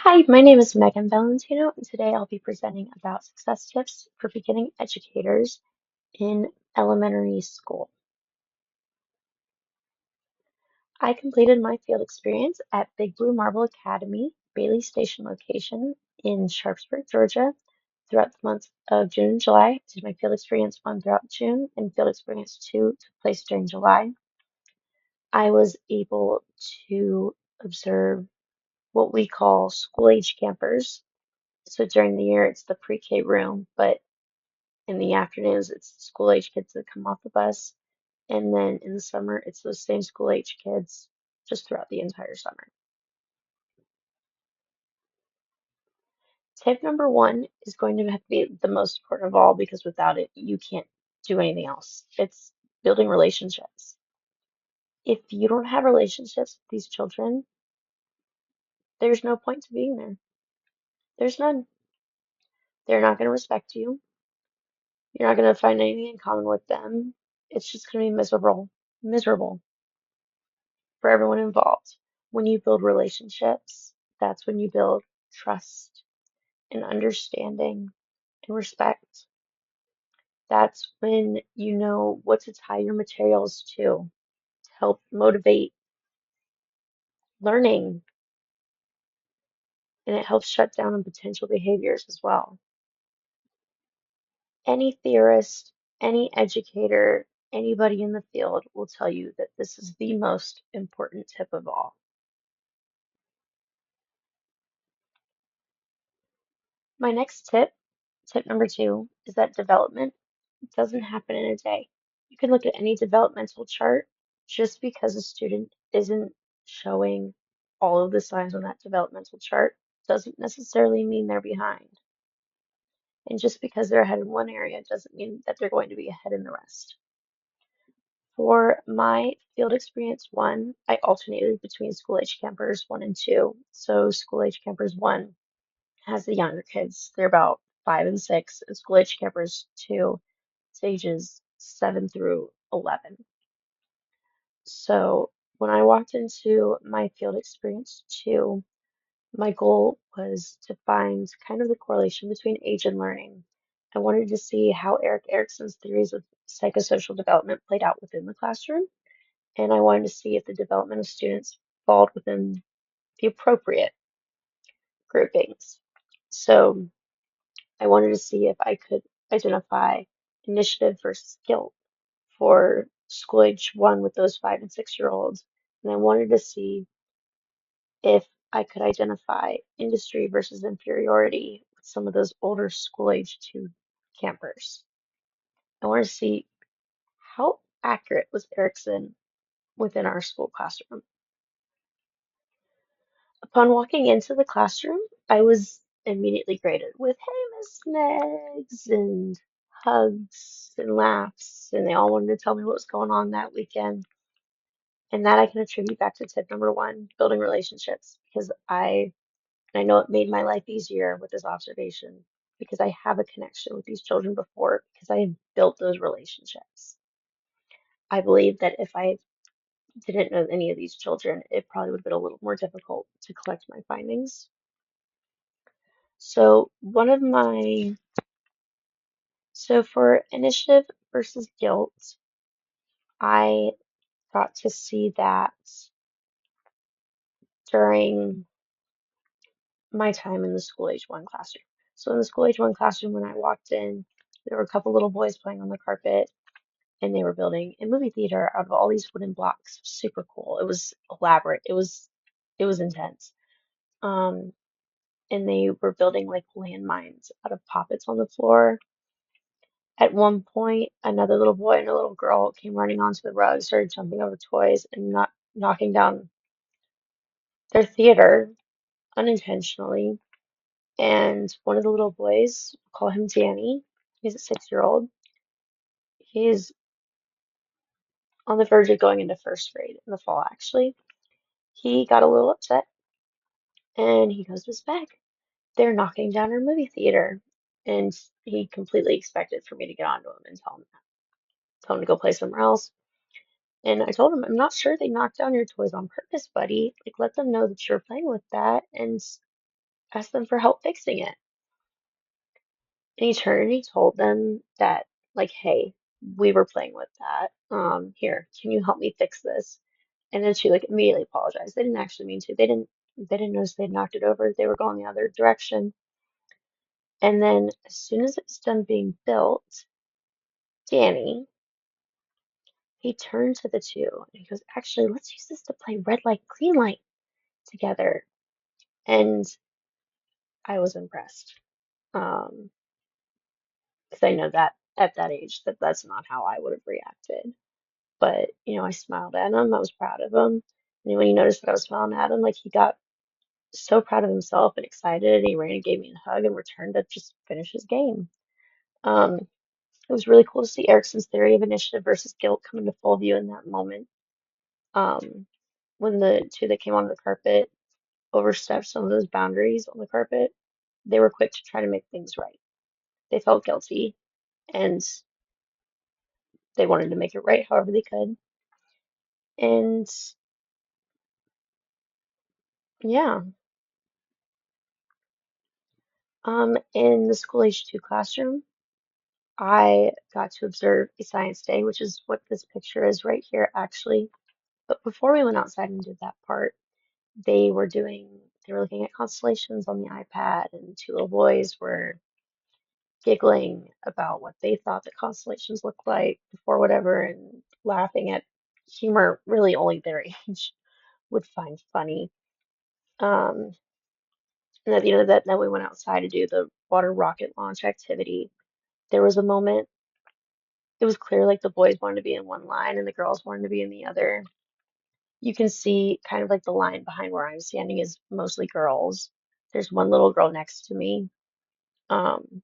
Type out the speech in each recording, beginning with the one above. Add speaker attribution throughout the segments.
Speaker 1: Hi, my name is Megan Valentino, and today I'll be presenting about success tips for beginning educators in elementary school. I completed my field experience at Big Blue Marble Academy, Bailey Station location in Sharpsburg, Georgia, throughout the months of June and July. I did my field experience 1 throughout June, and field experience 2 took place during July. I was able to observe what we call school-age campers. So during the year, it's the pre-K room, but in the afternoons, it's school age kids that come off the bus. And then in the summer, it's those same school age kids just throughout the entire summer. Tip number one is going to have to be the most important of all because without it, you can't do anything else. It's building relationships. If you don't have relationships with these children, there's no point to being there. There's none. They're not going to respect you. You're not going to find anything in common with them. It's just going to be miserable. Miserable for everyone involved. When you build relationships, that's when you build trust and understanding and respect. That's when you know what to tie your materials to help motivate learning, and it helps shut down on potential behaviors as well. Any theorist, any educator, anybody in the field will tell you that this is the most important tip of all. My next tip, tip number two, is that development doesn't happen in a day. You can look at any developmental chart. Just because a student isn't showing all of the signs on that developmental chart doesn't necessarily mean they're behind. And just because they're ahead in one area doesn't mean that they're going to be ahead in the rest. For my field experience one, I alternated between school age campers one and two. So school age campers one has the younger kids. They're about 5 and 6, and school age campers two, it's ages 7 through 11. So when I walked into my field experience two, my goal was to find kind of the correlation between age and learning. I wanted to see how Erik Erikson's theories of psychosocial development played out within the classroom, and I wanted to see if the development of students fall within the appropriate groupings. So I wanted to see if I could identify initiative versus guilt for school age one with those 5 and 6 year olds. And I wanted to see if I could identify industry versus inferiority with some of those older school age two campers. I wanted to see how accurate was Erickson within our school classroom. Upon walking into the classroom, I was immediately greeted with, "Hey, Miss Meggs," and hugs and laughs, and they all wanted to tell me what was going on that weekend. And that I can attribute back to tip number one, building relationships, because I know it made my life easier with this observation because I have a connection with these children before because I have built those relationships. I believe that if I didn't know any of these children, it probably would have been a little more difficult to collect my findings. So for initiative versus guilt, I got to see that during my time in the school age one classroom. So in the school age one classroom, when I walked in, there were a couple little boys playing on the carpet, and they were building a movie theater out of all these wooden blocks. Super cool. It was elaborate. It was intense. Um, and they were building like landmines out of poppets on the floor. At one point, another little boy and a little girl came running onto the rug, started jumping over toys and not knocking down their theater unintentionally. And one of the little boys, we'll call him Danny, he's a 6 year old. He's on the verge of going into first grade in the fall, actually. He got a little upset and he goes to his bag. They're knocking down our movie theater. And he completely expected for me to get onto him and tell him to go play somewhere else. And I told him, "I'm not sure they knocked down your toys on purpose, buddy. Like, let them know that you're playing with that." And asked them for help fixing it. And he turned and he told them that, like, hey, we were playing with that. Here, can you help me fix this? And then she like immediately apologized. They didn't actually mean to. They didn't notice they'd knocked it over. They were going the other direction. And then as soon as it was done being built, Danny, he turned to the two and he goes, actually, let's use this to play red light, green light together. And I was impressed. Because I know that at that age that that's not how I would have reacted. But, I smiled at him. I was proud of him. And when he noticed that I was smiling at him, like he got so proud of himself and excited, and he ran and gave me a hug and returned to just finish his game. Um, it was really cool to see Erickson's theory of initiative versus guilt come into full view in that moment. Um, when the two that came onto the carpet overstepped some of those boundaries on the carpet, they were quick to try to make things right. They felt guilty and they wanted to make it right however they could. And yeah, in the school age 2 classroom, I got to observe a science day, which is what this picture is right here, actually. But before we went outside and did that part, they were looking at constellations on the iPad, and two little boys were giggling about what they thought the constellations looked like before whatever, and laughing at humor really only their age would find funny. Um, and at the end of that, then we went outside to do the water rocket launch activity. There was a moment, it was clear like the boys wanted to be in one line and the girls wanted to be in the other. You can see kind of like the line behind where I'm standing is mostly girls. There's one little girl next to me, um,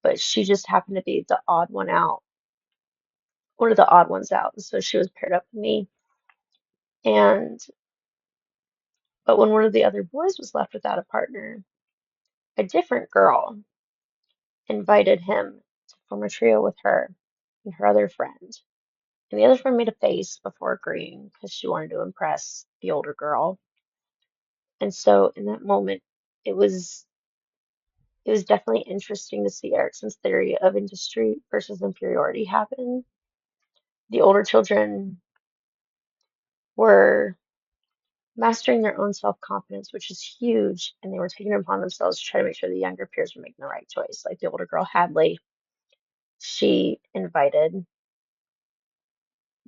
Speaker 1: but she just happened to be the odd one out, one of the odd ones out. So she was paired up with me. And but when one of the other boys was left without a partner, a different girl invited him to form a trio with her and her other friend. And the other friend made a face before agreeing because she wanted to impress the older girl. And so in that moment, it was it was definitely interesting to see Erickson's theory of industry versus inferiority happen. The older children were mastering their own self-confidence, which is huge, and they were taking it upon themselves to try to make sure the younger peers were making the right choice. Like the older girl, Hadley, she invited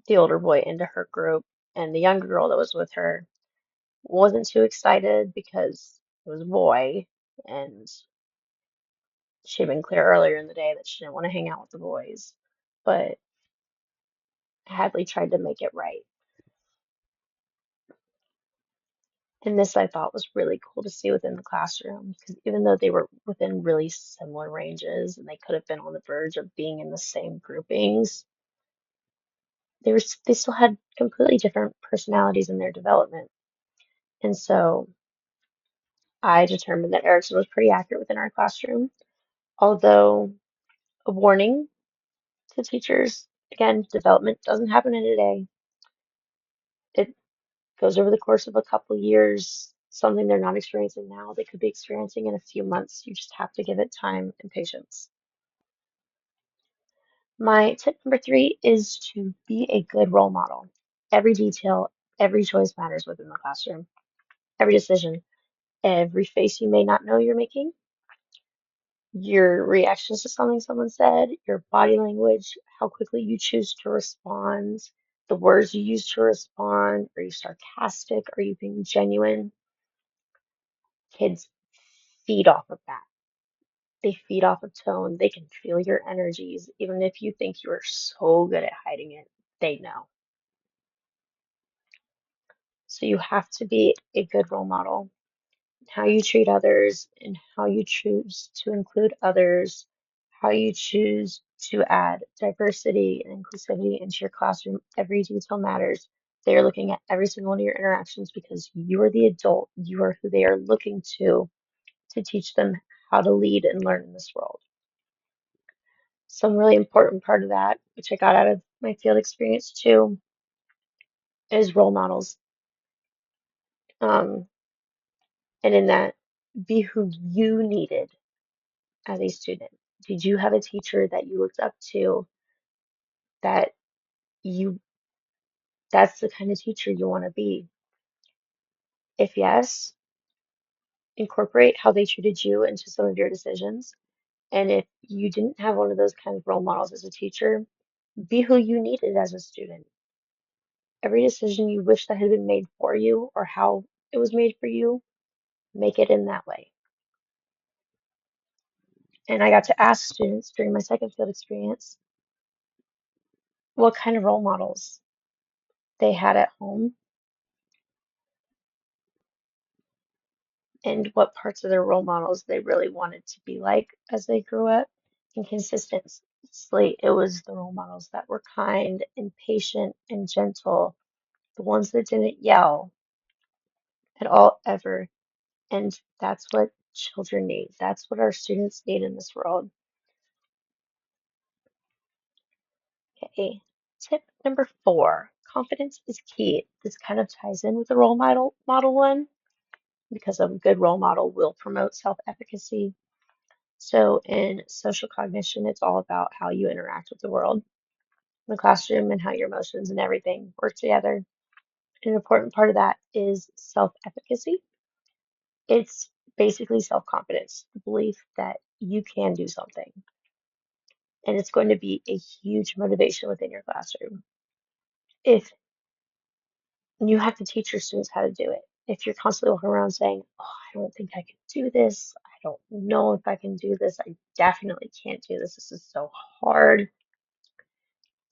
Speaker 1: the older boy into her group, and the younger girl that was with her wasn't too excited because it was a boy, and she had been clear earlier in the day that she didn't want to hang out with the boys. But Hadley tried to make it right. And this I thought was really cool to see within the classroom because even though they were within really similar ranges and they could have been on the verge of being in the same groupings, they still had completely different personalities in their development. And so I determined that Erickson was pretty accurate within our classroom. Although a warning to teachers, again, development doesn't happen in a day. It goes over the course of a couple years, something they're not experiencing now, they could be experiencing in a few months. You just have to give it time and patience. My tip number 3 is to be a good role model. Every detail, every choice matters within the classroom. Every decision, every face you may not know you're making, your reactions to something someone said, your body language, how quickly you choose to respond, the words you use to respond. Are you sarcastic? Are you being genuine? Kids feed off of that. They feed off of tone. They can feel your energies. Even if you think you are so good at hiding it, they know. So you have to be a good role model. How you treat others and how you choose to include others, how you choose to add diversity and inclusivity into your classroom. Every detail matters. They are looking at every single one of your interactions because you are the adult. You are who they are looking to teach them how to lead and learn in this world. Some really important part of that, which I got out of my field experience too, is role models. Um, and in that, Be who you needed as a student. Did you have a teacher that you looked up to that you that's the kind of teacher you want to be? If yes, incorporate how they treated you into some of your decisions. And if you didn't have one of those kind of role models as a teacher, be who you needed as a student. Every decision you wish that had been made for you or how it was made for you, make it in that way. And I got to ask students during my second field experience what kind of role models they had at home and what parts of their role models they really wanted to be like as they grew up. And consistently, it was the role models that were kind and patient and gentle, the ones that didn't yell at all ever. And that's what children need. That's what our students need in this world. Okay. Tip number 4, confidence is key. This kind of ties in with the role model one because a good role model will promote self-efficacy. So in social cognition, it's all about how you interact with the world, the classroom, and how your emotions and everything work together. An important part of that is self-efficacy. It's basically self-confidence, the belief that you can do something, and it's going to be a huge motivation within your classroom. If you have to teach your students how to do it, if you're constantly walking around saying, "Oh, I don't think I can do this. I don't know if I can do this. I definitely can't do this. This is so hard."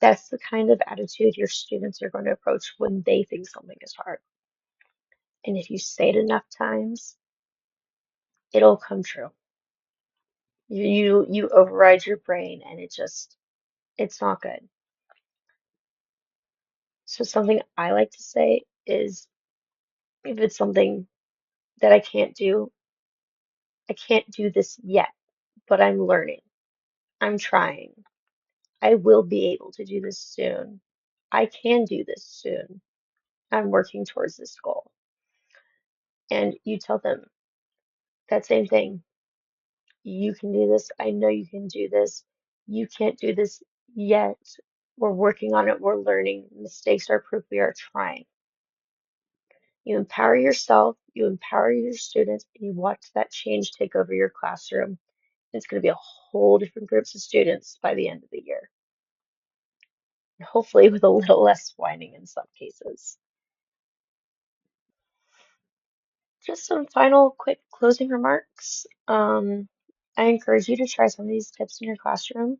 Speaker 1: That's the kind of attitude your students are going to approach when they think something is hard. And if you say it enough times, it'll come true. You override your brain and it's not good. So something I like to say is if it's something that I can't do this yet, but I'm learning. I'm trying. I will be able to do this soon. I can do this soon. I'm working towards this goal. And you tell them that same thing. You can do this. I know you can do this. You can't do this yet. We're working on it. We're learning. Mistakes are proof we are trying. You empower yourself, you empower your students, and you watch that change take over your classroom. It's going to be a whole different groups of students by the end of the year. And hopefully with a little less whining in some cases. Just some final quick closing remarks. I encourage you to try some of these tips in your classroom.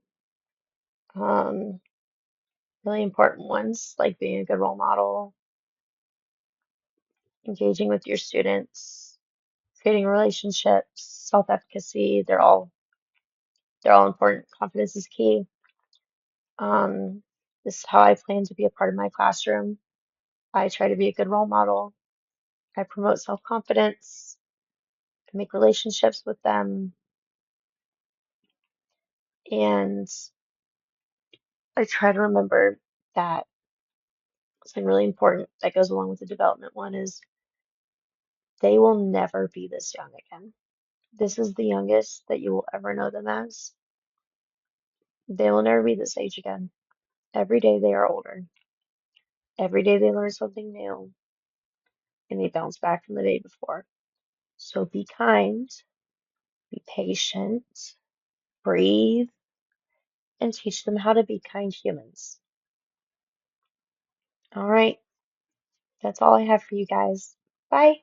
Speaker 1: Um, really important ones like being a good role model, engaging with your students, creating relationships, self-efficacy. They're all important. Confidence is key. This is how I plan to be a part of my classroom. I try to be a good role model. I promote self-confidence. I make relationships with them. And I try to remember that something really important that goes along with the development one is they will never be this young again. This is the youngest that you will ever know them as. They will never be this age again. Every day they are older. Every day they learn something new and they bounce back from the day before. So be kind, be patient, breathe, and teach them how to be kind humans. All right, that's all I have for you guys. Bye.